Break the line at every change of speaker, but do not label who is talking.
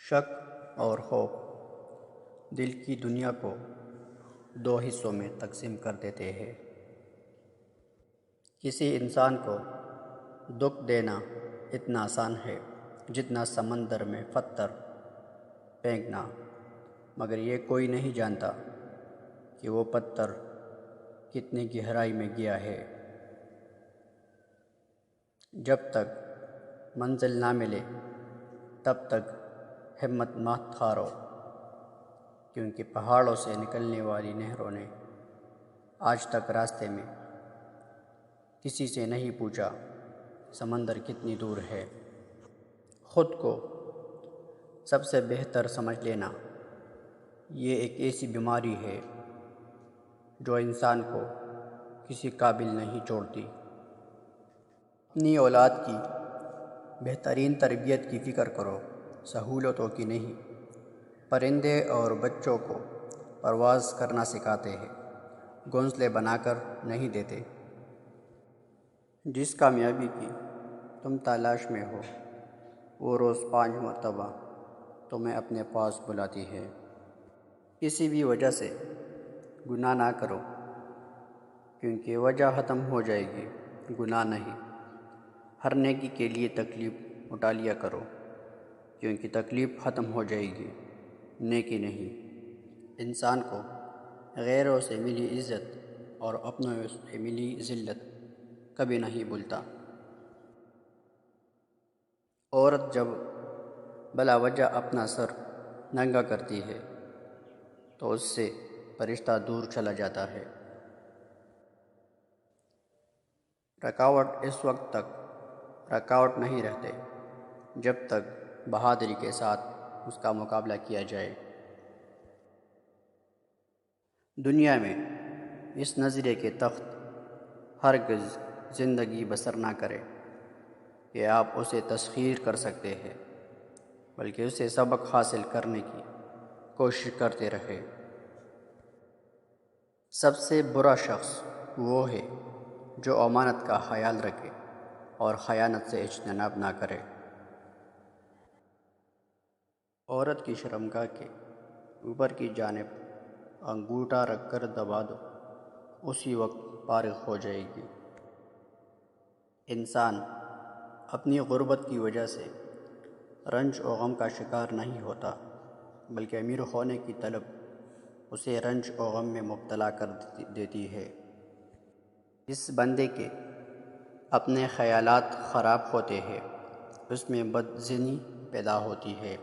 شک اور خوف دل کی دنیا کو دو حصوں میں تقسیم کر دیتے ہیں۔ کسی انسان کو دکھ دینا اتنا آسان ہے جتنا سمندر میں پتھر پھینکنا، مگر یہ کوئی نہیں جانتا کہ وہ پتھر کتنی گہرائی میں گیا ہے۔ جب تک منزل نہ ملے تب تک ہمت مت ہارو، کیونکہ پہاڑوں سے نکلنے والی نہروں نے آج تک راستے میں کسی سے نہیں پوچھا سمندر کتنی دور ہے۔ خود کو سب سے بہتر سمجھ لینا یہ ایک ایسی بیماری ہے جو انسان کو کسی قابل نہیں چھوڑتی۔ اپنی اولاد کی بہترین تربیت کی فکر کرو، سہولتوں کی نہیں۔ پرندے اور بچوں کو پرواز کرنا سکھاتے ہیں، گھونسلے بنا کر نہیں دیتے۔ جس کامیابی کی تم تلاش میں ہو وہ روز 5 مرتبہ تمہیں اپنے پاس بلاتی ہے۔ کسی بھی وجہ سے گناہ نہ کرو، کیونکہ وجہ ختم ہو جائے گی، گناہ نہیں۔ ہر نیکی کے لیے تکلیف اٹھا لیا کرو، کیونکہ تکلیف ختم ہو جائے گی، نیکی نہیں۔ انسان کو غیروں سے ملی عزت اور اپنوں سے ملی ذلت کبھی نہیں بھولتا۔ عورت جب بلا وجہ اپنا سر ننگا کرتی ہے تو اس سے فرشتہ دور چلا جاتا ہے۔ رکاوٹ اس وقت تک رکاوٹ نہیں رہتے جب تک بہادری کے ساتھ اس کا مقابلہ کیا جائے۔ دنیا میں اس نظریے کے تحت ہرگز زندگی بسر نہ کرے کہ آپ اسے تسخیر کر سکتے ہیں، بلکہ اسے سبق حاصل کرنے کی کوشش کرتے رہے۔ سب سے برا شخص وہ ہے جو امانت کا خیال رکھے اور خیانت سے اجتناب نہ کرے۔ عورت کی شرمگاہ کے اوپر کی جانب انگوٹھا رکھ کر دبا دو، اسی وقت فارغ ہو جائے گی۔ انسان اپنی غربت کی وجہ سے رنج و غم کا شکار نہیں ہوتا، بلکہ امیر ہونے کی طلب اسے رنج و غم میں مبتلا کر دیتی ہے۔ جس بندے کے اپنے خیالات خراب ہوتے ہیں اس میں بدظنی پیدا ہوتی ہے۔